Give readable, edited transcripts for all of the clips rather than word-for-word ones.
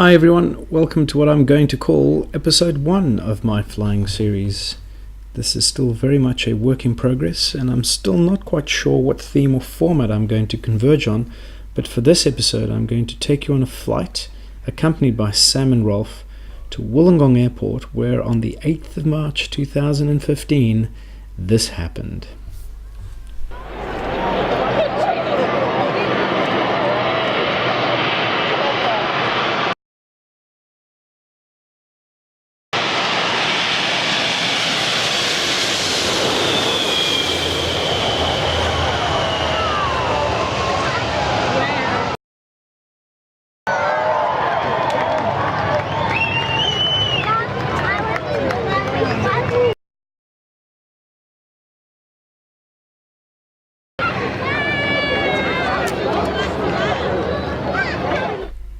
Hi everyone, welcome to what I'm going to call episode 1 of my flying series. This is still very much a work in progress and I'm still not quite sure what theme or format I'm going to converge on, but for this episode I'm going to take you on a flight accompanied by Sam and Ralf to Wollongong Airport, where on the 8th of March 2015 this happened.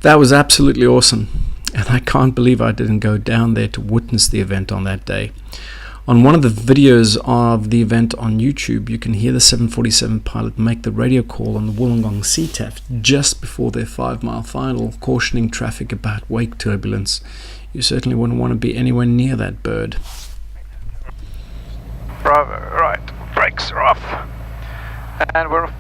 That was absolutely awesome, and I can't believe I didn't go down there to witness the event on that day. On one of the videos of the event on YouTube, you can hear the 747 pilot make the radio call on the Wollongong CTAF just before their 5-mile final, cautioning traffic about wake turbulence. You certainly wouldn't want to be anywhere near that bird. Bravo, right, brakes are off, and we're off.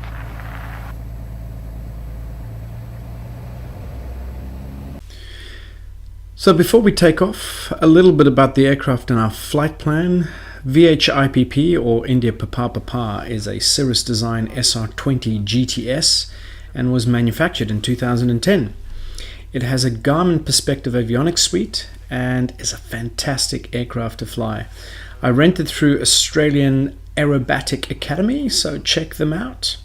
So before we take off, a little bit about the aircraft and our flight plan. VHIPP, or India Papa, is a Cirrus design SR20 GTS and was manufactured in 2010. It has a Garmin Perspective avionics suite and is a fantastic aircraft to fly. I rented through Australian Aerobatic Academy, so check them out.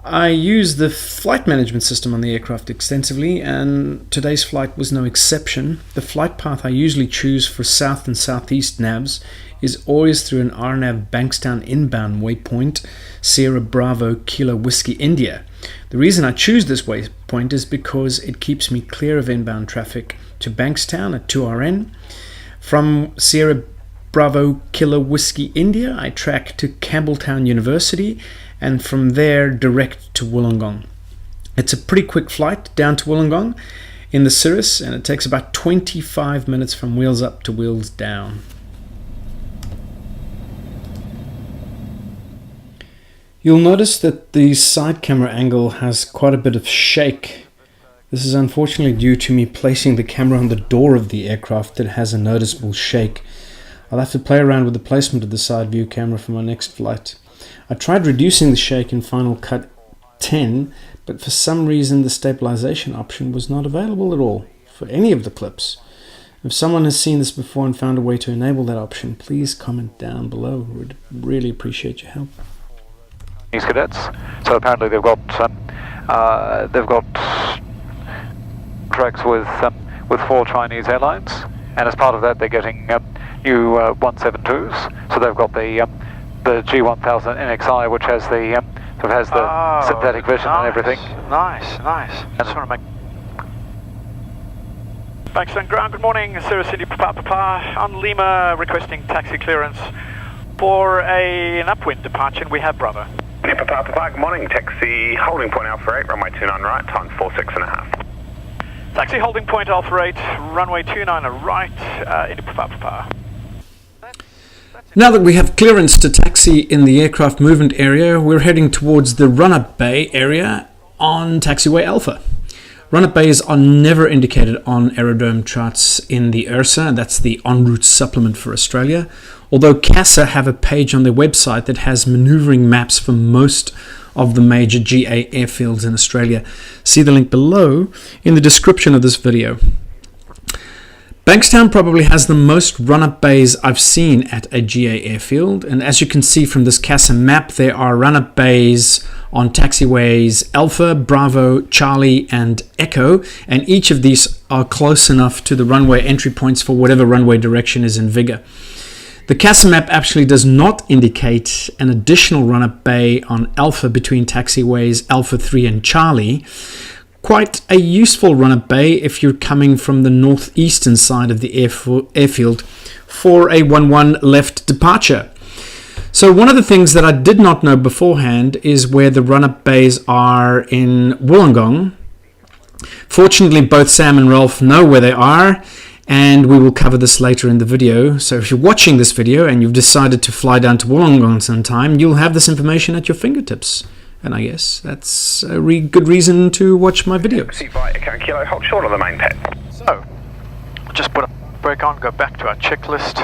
I used the flight management system on the aircraft extensively, and today's flight was no exception. The flight path I usually choose for south and southeast navs is always through an RNAV Bankstown inbound waypoint, Sierra Bravo Kilo Whiskey India. The reason I choose this waypoint is because it keeps me clear of inbound traffic to Bankstown at 2RN. From Sierra Bravo Kilo Whiskey India, I track to Campbelltown University, and from there direct to Wollongong. It's a pretty quick flight down to Wollongong in the Cirrus, and it takes about 25 minutes from wheels up to wheels down. You'll notice that the side camera angle has quite a bit of shake. This is unfortunately due to me placing the camera on the door of the aircraft that has a noticeable shake. I'll have to play around with the placement of the side view camera for my next flight. I tried reducing the shake in Final Cut 10, but for some reason the stabilization option was not available at all for any of the clips. If someone has seen this before and found a way to enable that option, please comment down below. We'd really appreciate your help. These cadets, so apparently they've got tracks with 4 Chinese airlines, and as part of that they're getting new 172s. So they've got the G1000 NXI, which has the synthetic vision and everything. Nice. I just want to make. Bankstown ground. Good morning, Cirrus India Papa on Lima, requesting taxi clearance for an upwind departure. And we have Bravo. India Papa, good morning. Taxi holding point Alpha 8, runway 29 right, time 46.5. Taxi holding point Alpha 8, runway 29 right, India Papa. Now that we have clearance to taxi in the aircraft movement area, we're heading towards the run-up bay area on taxiway Alpha. Run-up bays are never indicated on aerodrome charts in the ERSA, that's the en route supplement for Australia, although CASA have a page on their website that has maneuvering maps for most of the major GA airfields in Australia. See the link below in the description of this video. Bankstown probably has the most run-up bays I've seen at a GA airfield, and as you can see from this CASA map, there are run-up bays on taxiways Alpha, Bravo, Charlie and Echo, and each of these are close enough to the runway entry points for whatever runway direction is in vigor. The CASA map actually does not indicate an additional run-up bay on Alpha between taxiways Alpha 3 and Charlie. Quite a useful run-up bay if you're coming from the northeastern side of the airfield for a 1-1 left departure. So one of the things that I did not know beforehand is where the run-up bays are in Wollongong. Fortunately, both Sam and Ralf know where they are, and we will cover this later in the video. So if you're watching this video and you've decided to fly down to Wollongong sometime, you'll have this information at your fingertips. And I guess that's a good reason to watch my videos. Kilo, hold short on the main pad. So, just put a brake on, go back to our checklist,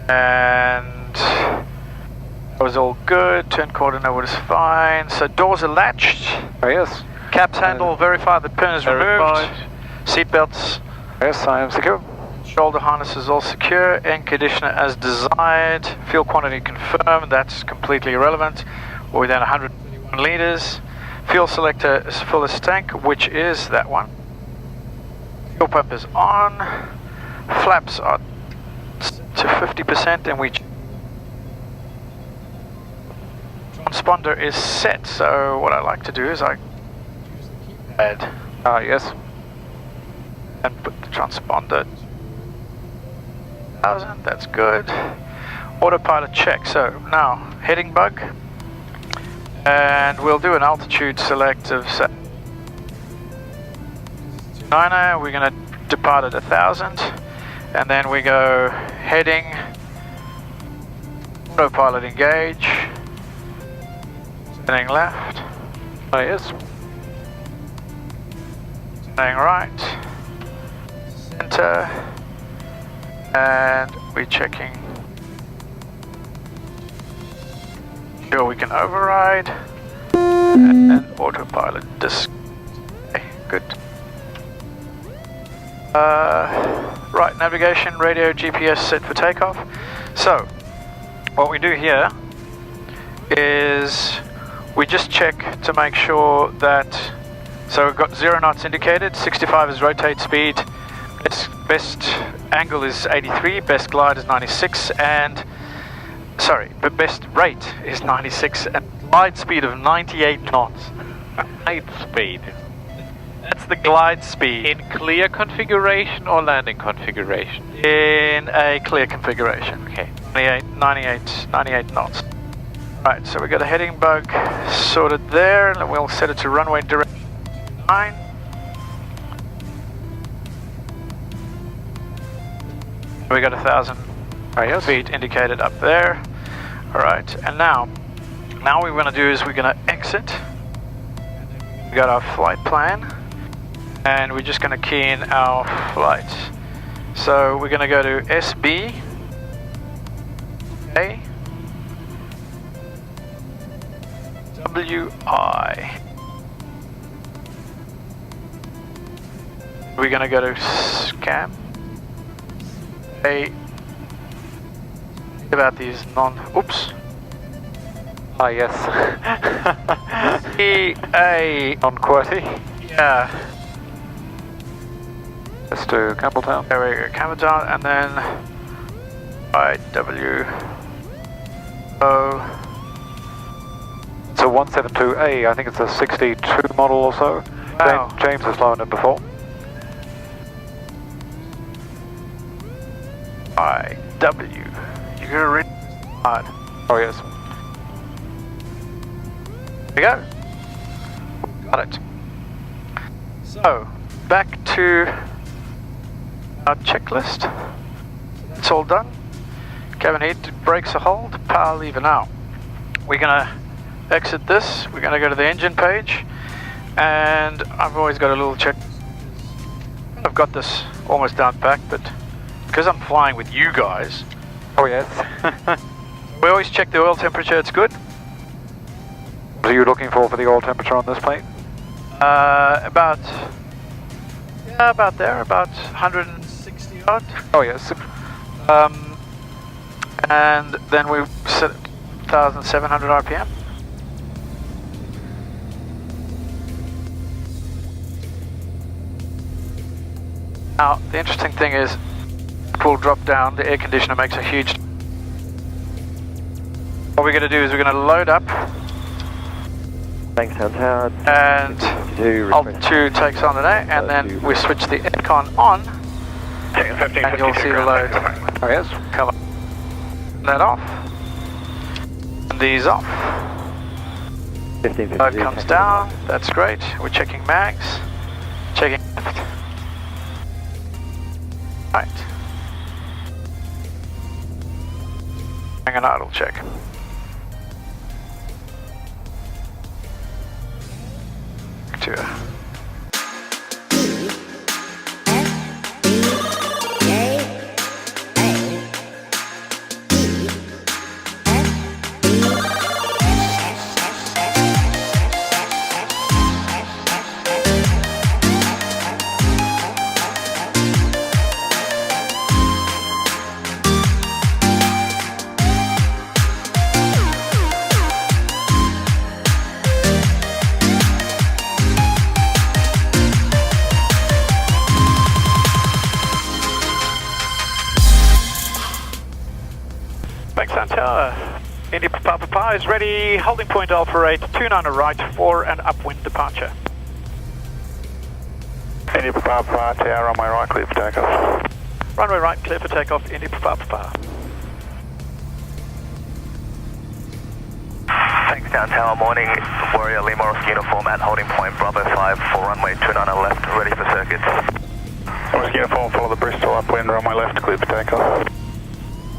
and that was all good. Turn coordinate was fine. So doors are latched. Oh yes. Caps handle, verify the pin is removed. Seatbelts. Yes, I am secure. Shoulder harness is all secure. Air conditioner as desired. Fuel quantity confirmed. That's completely irrelevant. We're within 121 litres. Fuel selector is full as tank, which is that one. Fuel pump is on. Flaps are to 50%, and transponder is set. So what I like to do is I add Yes. and put the transponder 1000. That's good. Autopilot check. So now heading bug. And we'll do an altitude select of 9er. We're going to depart at 1000, and then we go heading, autopilot engage, turning left, Yes. turning right, center, and we're checking. Sure we can override, and then autopilot disc. Okay, good. Right, navigation, radio, GPS set for takeoff. So, what we do here is we just check to make sure that, so we've got 0 knots indicated, 65 is rotate speed, best angle is 83, best glide is 96, and but best rate is 96 and glide speed of 98 knots. Glide speed. That's the glide speed. In clear configuration or landing configuration? In a clear configuration. Okay. 98 knots. Right, so we got a heading bug sorted there, and we'll set it to runway direction 9. We got 1,000 feet indicated up there. Alright, and now what we're going to do is we're going to exit. We got our flight plan, and we're just going to key in our flight. So we're going to go to SB, A, WI. We're going to go to SCAM, A. About these oops. Yes. EA. Non-QWERTY. Yeah. Let's do Campbelltown. There we go, Campbelltown, and then IWO. It's a 172A, I think it's a 62 model or so. Wow. James has flown it before. IW. You're really hard. Oh yes. There we go. Got it. So, back to our checklist. It's all done. Cabin heat, brakes are hold, power lever now. We're gonna exit this. We're gonna go to the engine page, and I've always got a little check. I've got this almost down pat, but because I'm flying with you guys, Oh yes. we always check the oil temperature. It's good. What are you looking for the oil temperature on this plane? About there, about 160 odd. Oh yes. And then we set 1,700 RPM. Now, the interesting thing is, pull drop down, the air conditioner makes a huge... What we're going to do is we're going to load up. Thanks, Howard. And Alt2 takes on today, and then we switch the aircon on, and you'll see the load. Oh yes. Come on. That off. And these off. 1550. Load comes down, that's great. We're checking mags. Checking left. Right. Hang an idle check. To Bankstown Tower, India Papa is ready, holding point Alpha 8, 29 right, 4 and upwind departure. India Papa Tower, runway right, clear for takeoff. Runway right, clear for takeoff, India Papa. Bankstown Tower, morning, Warrior Lima Oscar uniform at holding point Bravo 5 for runway 29 left, ready for circuits. Oscar uniform, follow the Bristol upwind, runway left, clear for takeoff.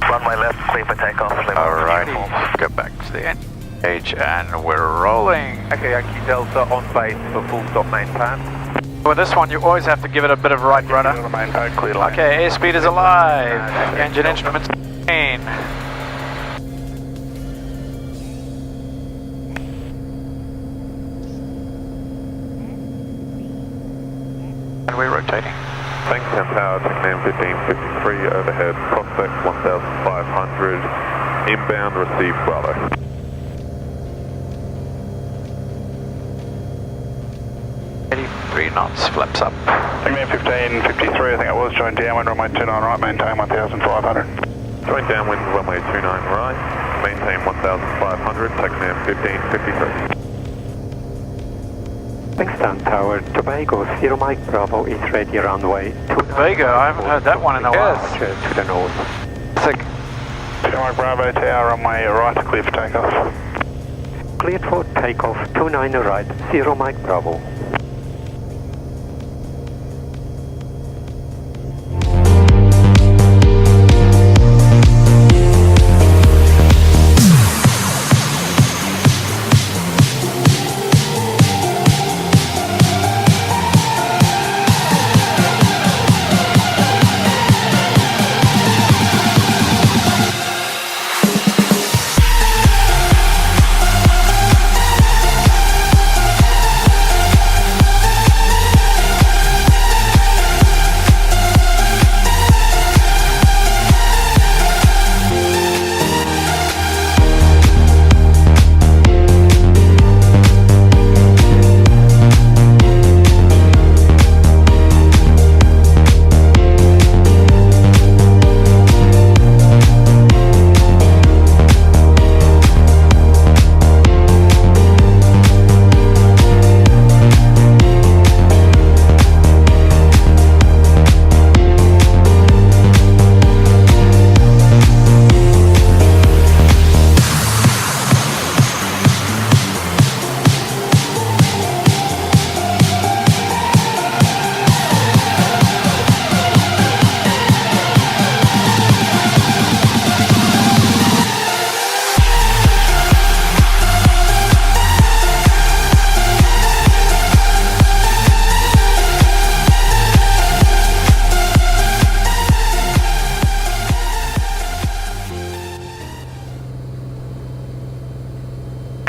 Runway left, clear for takeoff. Alrighty, go back to the engage and we're rolling. Okay, Yankee Delta on base for full stop main pan. With this one, you always have to give it a bit of right rudder. Main pan, clear line. Okay, airspeed is alive. Engine instruments main. And we're rotating. Bankstown Tower, TACNAM 1553, overhead, prospect 1500, inbound, receive Bravo. Knots, flaps up. TACNAM 1553, I think it was, join downwind, runway 29 right, maintain 1500. Join downwind, runway 29 right, maintain 1500, TACNAM 1553. Bankstown Tower, Tobago, 0 Mike Bravo is ready runway 29. Tobago, I haven't heard that one in a while. To the north. Sick. 0 Mike Bravo Tower, runway right, clear for takeoff. Cleared for takeoff, 29 right, 0 Mike Bravo.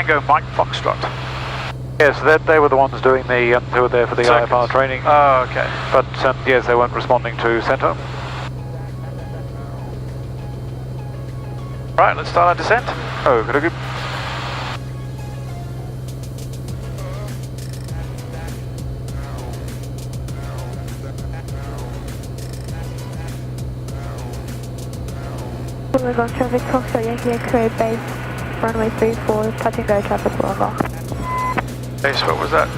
Tango Mike Foxtrot. Yes, they were the ones doing the, who were there for the IFR training. Oh, okay. But yes, they weren't responding to centre. Right, let's start our descent. Oh, good, good. Wollongong traffic, Foxtrot Yankee X-ray base, runway 34, touch and go traffic Wollongong. Base, what was that?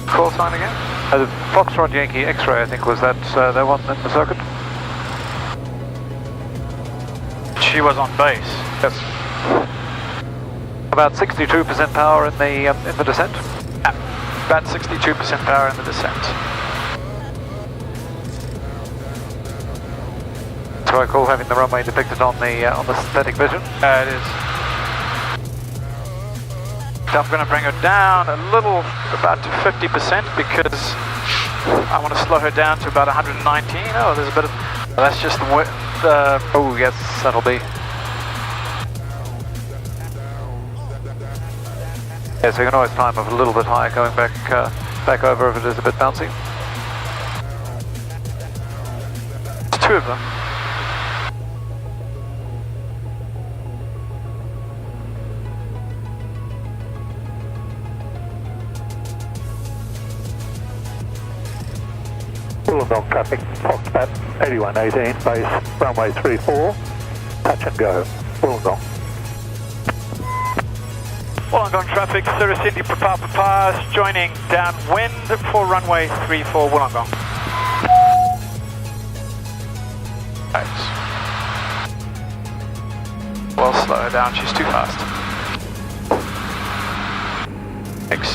Call sign again? The Foxtrot Yankee X-ray, I think, was that the one in the circuit? She was on base. Yes. About 62% power in the descent. Yeah. About 62% power in the descent. So I call having the runway depicted on the synthetic vision. It is. So I'm going to bring her down a little, about to 50% because I want to slow her down to about 119. Oh, there's a bit of, that's just the width. Oh yes, that'll be. Yeah, so you can always climb up a little bit higher going back over if it is a bit bouncy. There's two of them. Wollongong traffic, Foxbat 8118, base runway 34, touch and go, Wollongong. Wollongong traffic, Cirrus Indy Papa, joining downwind for runway 34 Wollongong. Right. Well, slow her down, she's too fast.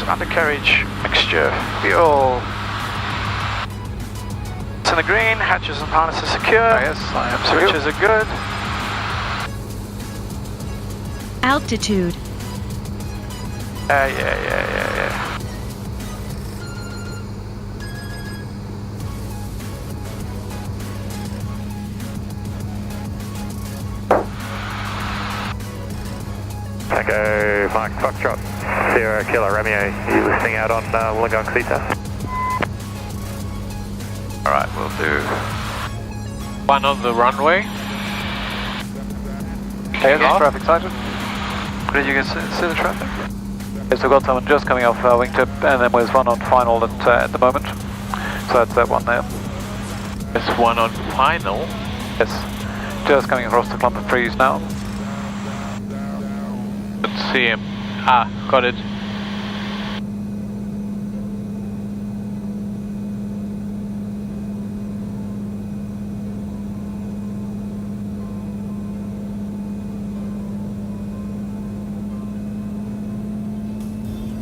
Undercarriage mixture, fuel. It's in the green, hatches and harnesses secure. Oh, yes, I am secure. Switches are good. Altitude. Yeah. Tango Mike Foxtrot, Sierra Kilo Romeo, you listening out on Wollongong CETA? Alright, we'll do one on the runway. Okay, traffic sighted. Did you guys see the traffic? Yes, we've got someone just coming off wingtip, and then there's one on final at the moment. So that's that one there. There's one on final? Yes, just coming across the clump of trees now. Let's see him. Ah, got it.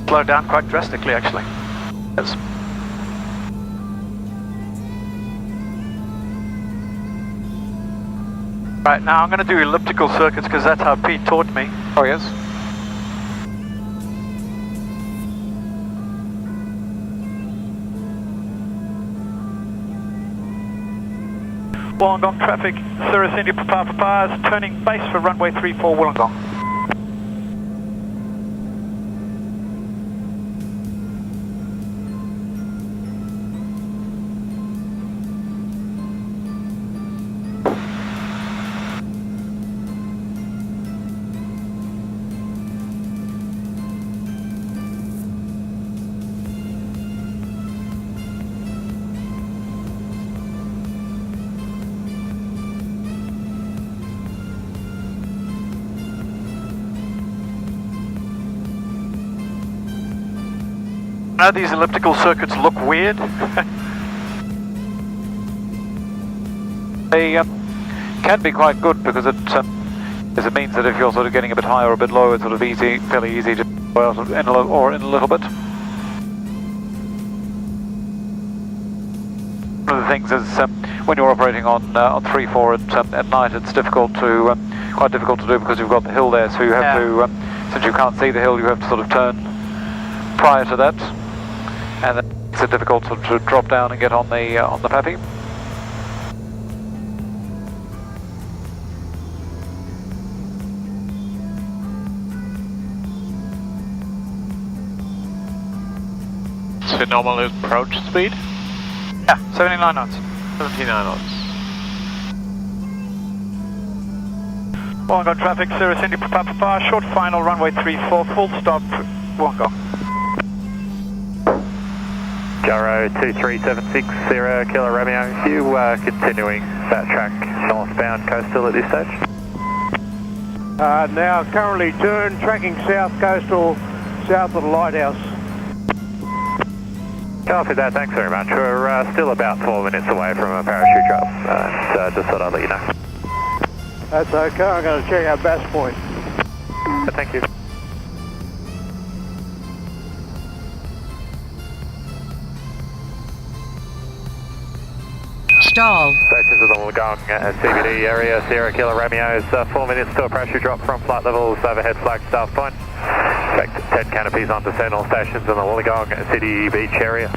Slowed down quite drastically, actually. Yes. Right, now I'm going to do elliptical circuits because that's how Pete taught me. Oh, yes. Wollongong traffic, Cirrus Indy Papa is turning base for runway 34 Wollongong. Now these elliptical circuits look weird. They can be quite good because it means that if you're sort of getting a bit higher or a bit lower, it's sort of fairly easy to go out in a little bit. One of the things is when you're operating on 3-4 at night, it's quite difficult to do because you've got the hill there, so you have to, since you can't see the hill, you have to sort of turn prior to that, and then it's difficult to drop down and get on the PAPI. It's the normal approach speed? Yeah, 79 knots. 79 knots. Wollongong traffic, Cirrus Indy Papa, short final, runway 34, full stop, Wollongong. Gyro 2376, Sierra Kilo Romeo, you continuing that track northbound coastal at this stage? Now currently tracking south coastal, south of the lighthouse. Copy that, thanks very much. We're still about 4 minutes away from a parachute drop, so just thought I'd let you know. That's okay, I'm going to check out Bass Point. Thank you. stall. Stations of the Wollongong CBD area, Sierra Kilo Romeo is 4 minutes to a parachute drop from flight levels, overhead flag South Point. Expect 10 canopies on descent, all stations in the Wollongong City Beach area.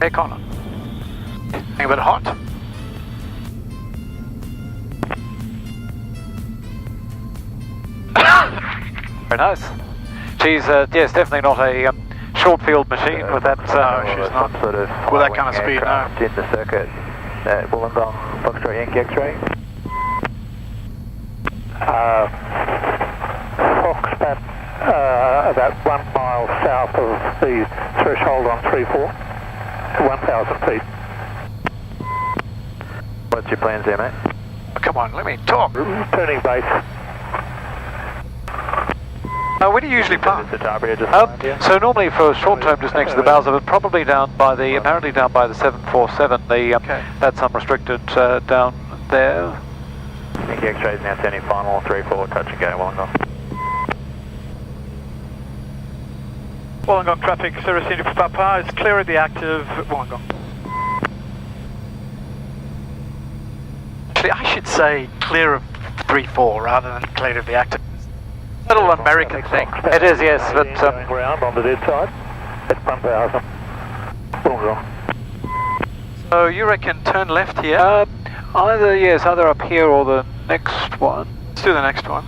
Hey Connor. Getting a bit hot. Very nice. She's, yes, definitely not a short field machine with that. No, she's not. Sort of With that kind of speed, no. in the circuit at Wollongong, Foxtrot Yankee X-ray. Foxbat, about 1 mile south of the threshold on 34, 1,000 feet. What's your plans there, mate? Come on, let me talk. Turning base. Where do you usually park? Just So normally for short term, just next to the bows of it, probably down by the, apparently down by the 747. The that's unrestricted down there. Yankee X-ray is now turning final 34, touch and go, Wollongong. Wollongong traffic, Cirrus India Papa is clear of the active Wollongong. Actually, I should say clear of 3-4 rather than clear of the active. Little American thing. It is, yes, but Going round on the dead side at 1,000. Wollongong. so you reckon turn left here? Either, yes, either up here or the next one. Let's do the next one.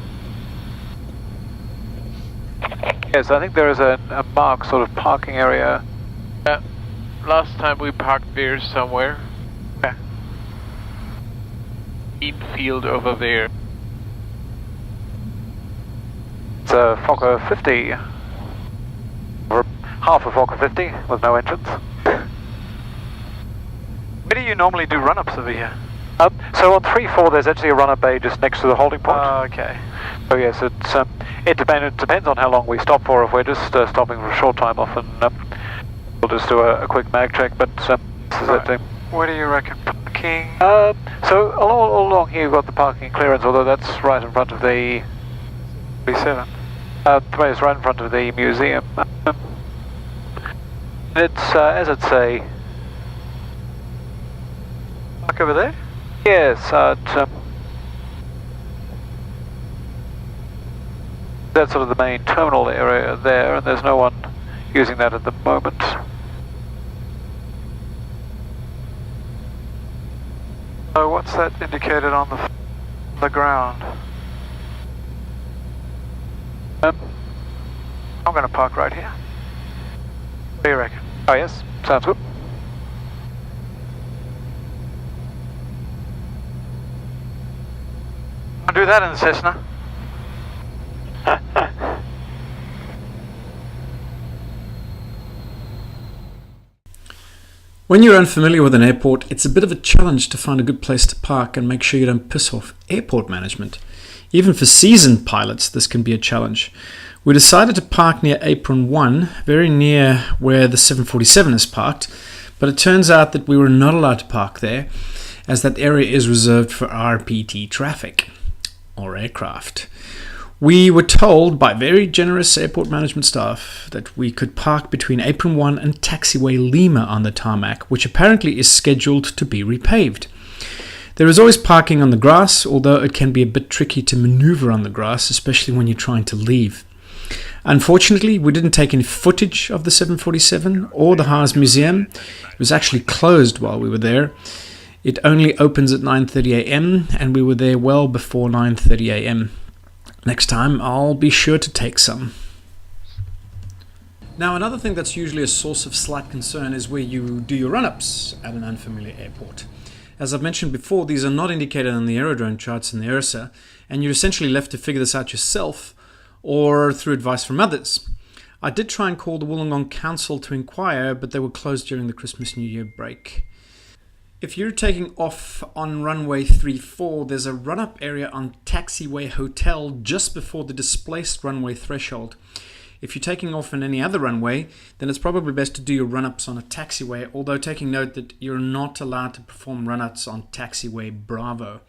Yes, I think there is a marked sort of parking area. Last time we parked there somewhere. Okay. Field over there. It's a Fokker 50. Or half a Fokker 50 with no entrance. Where do you normally do run-ups over here? So on 3-4 there's actually a run-up bay just next to the holding point. Okay. So yes, it depends on how long we stop for. If we're just stopping for a short time, often we'll just do a quick mag check. But this is it. Where do you reckon parking? So all along here you've got the parking clearance, although that's right in front of the 37. it's right in front of the museum. It's as I'd say. Park over there? Yes, that's sort of the main terminal area there, and there's no one using that at the moment. So what's that indicated on the ground? I'm going to park right here. What do you reckon? Oh yes, sounds good. I'll do that in the Cessna. When you're unfamiliar with an airport, it's a bit of a challenge to find a good place to park and make sure you don't piss off airport management. Even for seasoned pilots, this can be a challenge. We decided to park near Apron 1, very near where the 747 is parked, but it turns out that we were not allowed to park there, as that area is reserved for RPT traffic, or aircraft. We were told by very generous airport management staff that we could park between Apron 1 and Taxiway Lima on the tarmac, which apparently is scheduled to be repaved. There is always parking on the grass, although it can be a bit tricky to maneuver on the grass, especially when you're trying to leave. Unfortunately, we didn't take any footage of the 747 or the Haas Museum. It was actually closed while we were there. It only opens at 9:30 a.m. and we were there well before 9:30 a.m. Next time, I'll be sure to take some. Now, another thing that's usually a source of slight concern is where you do your run-ups at an unfamiliar airport. As I've mentioned before, these are not indicated on the aerodrome charts in the ERSA, and you're essentially left to figure this out yourself or through advice from others. I did try and call the Wollongong Council to inquire, but they were closed during the Christmas-New Year break. If you're taking off on runway 34, there's a run-up area on Taxiway Hotel just before the displaced runway threshold. If you're taking off on any other runway, then it's probably best to do your run-ups on a taxiway, although taking note that you're not allowed to perform run-ups on Taxiway Bravo.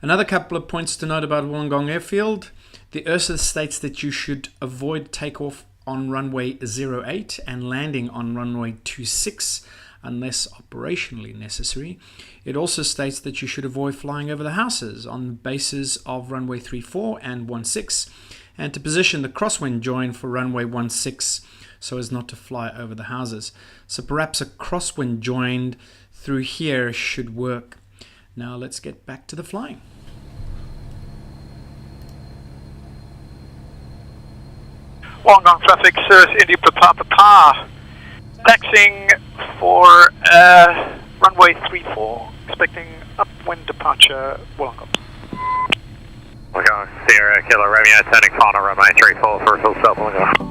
Another couple of points to note about Wollongong Airfield. The ERSA states that you should avoid takeoff on runway 08 and landing on runway 26 unless operationally necessary. It also states that you should avoid flying over the houses on the bases of runway 34 and 16 and to position the crosswind join for runway 16 so as not to fly over the houses. So perhaps a crosswind joined through here should work. Now let's get back to the flying. Wollongong traffic, Cirrus India Papa. Taxiing for runway 34, expecting upwind departure, Wollongong. Wollongong, Sierra Kilo Romeo, turning final runway 34 for a full stop, Wollongong.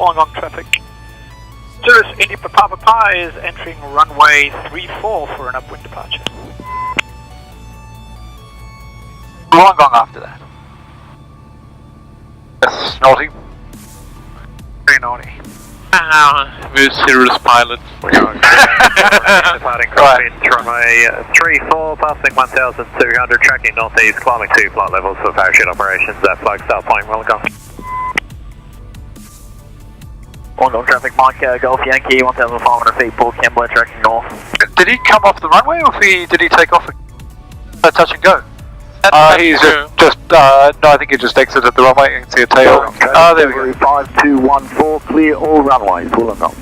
Wollongong traffic. Cirrus India Papa is entering runway 34 for an upwind departure. Wollongong after that. Yes, naughty. Very naughty. We're Cirrus pilots. Departing crosswind runway 34, passing 1,200, tracking northeast, climbing 2 flight levels for parachute operations at Flagstaff Point, Wollongong. Wollongong traffic, Mike Golf Yankee, 1,500 feet, Port Kembla, tracking north. Did he come off the runway or did he take off touch and go? He's just no, I think he just exited the runway. You can see a tail. There we go. 5214, clear all runways, Wollongong.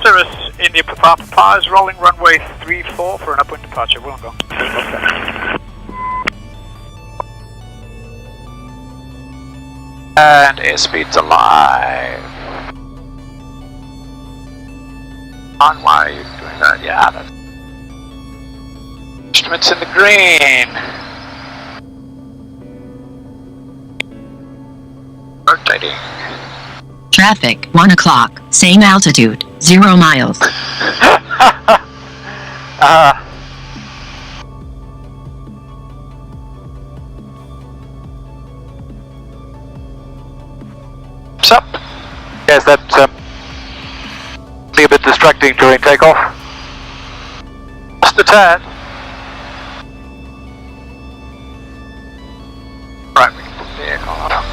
Cirrus India Papa is rolling runway 34 for an upwind departure, Wollongong. And airspeed's alive. On, why are you doing that? Yeah, that's... Instruments in the green. Rotating. Traffic, 1 o'clock, same altitude, 0 miles. Up. Yes, that's be a bit distracting during takeoff. Just a tad. Right, we can put the aircon up.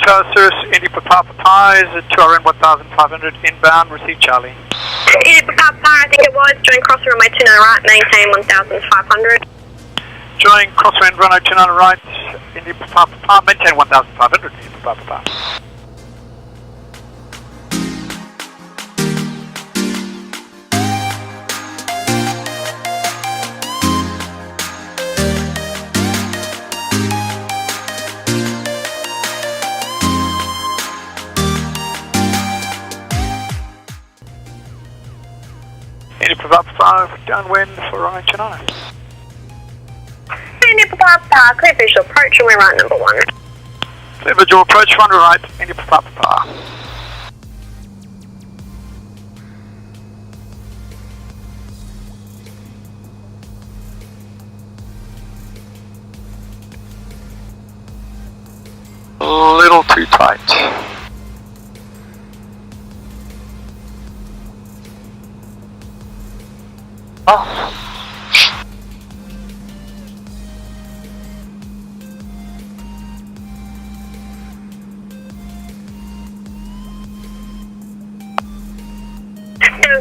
Tower Cirrus, India Papa Papa is 2RN 1500 inbound, receive Charlie. India Papa Papa, I think it was, join cross runway 29 right, maintain 1500. Join crosswind runway 29 right, India Papa Papa, maintain 1500, India Papa Papa. India Papa Papa, downwind for runway 29. India Papa Papa, clear visual approach, runway right number 1. Clear visual approach, runway right, India Papa Papa. A little too tight. Oh.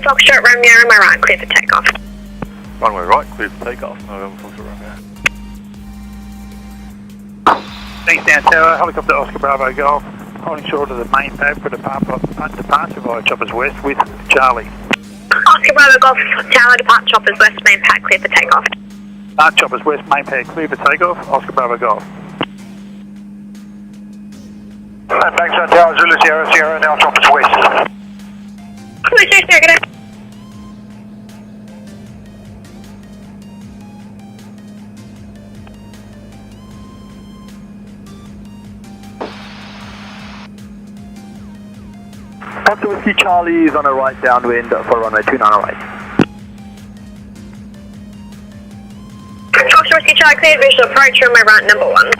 Foxtrot Romeo, runway right, clear for takeoff. Runway right, clear for takeoff. November Foxtrot Romeo. Thanks, down tower, helicopter Oscar Bravo Golf, holding short of the main pad for departure via choppers west with Charlie. Oscar Bravo Golf Tower, depart choppers west, main pad, clear for takeoff. Choppers west, main pad, clear for takeoff, Oscar Bravo Golf. Thanks, down tower, Zulu Sierra, Sierra, now choppers west. Foxtrot Whiskey Charlie is on a right downwind for runway 29 right. Foxtrot Whiskey Charlie, clear visual approach, runway right number 1.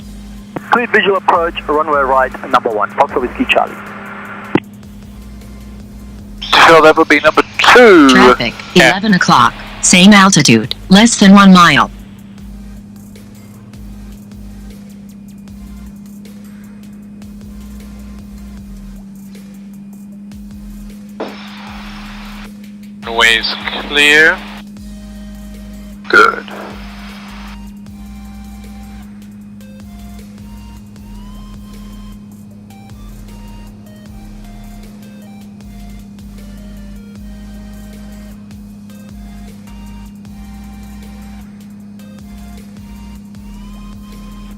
Clear visual approach, runway right number 1. Foxtrot Whiskey Charlie. So that would be number 2. Traffic, 11 o'clock, same altitude, less than 1 mile. Runway is clear. Good.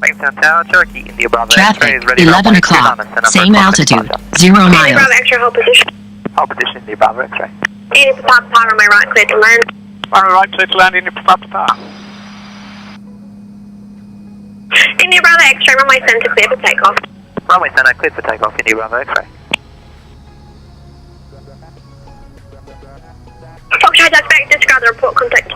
Bankstown Tower, Cherokee, India Bravo Traffic, X-ray is ready. 11 o'clock, same altitude, 0 India miles. Bravo X-ray, hold position. Hold position, India Bravo X-ray. India Papa Papa, runway right, clear to land. Runway right, clear to land, India Papa Papa. India Bravo X-ray, runway center, clear for takeoff. Runway center, clear for takeoff, India Bravo X-ray. Foxtrot, back, disregard the report, contact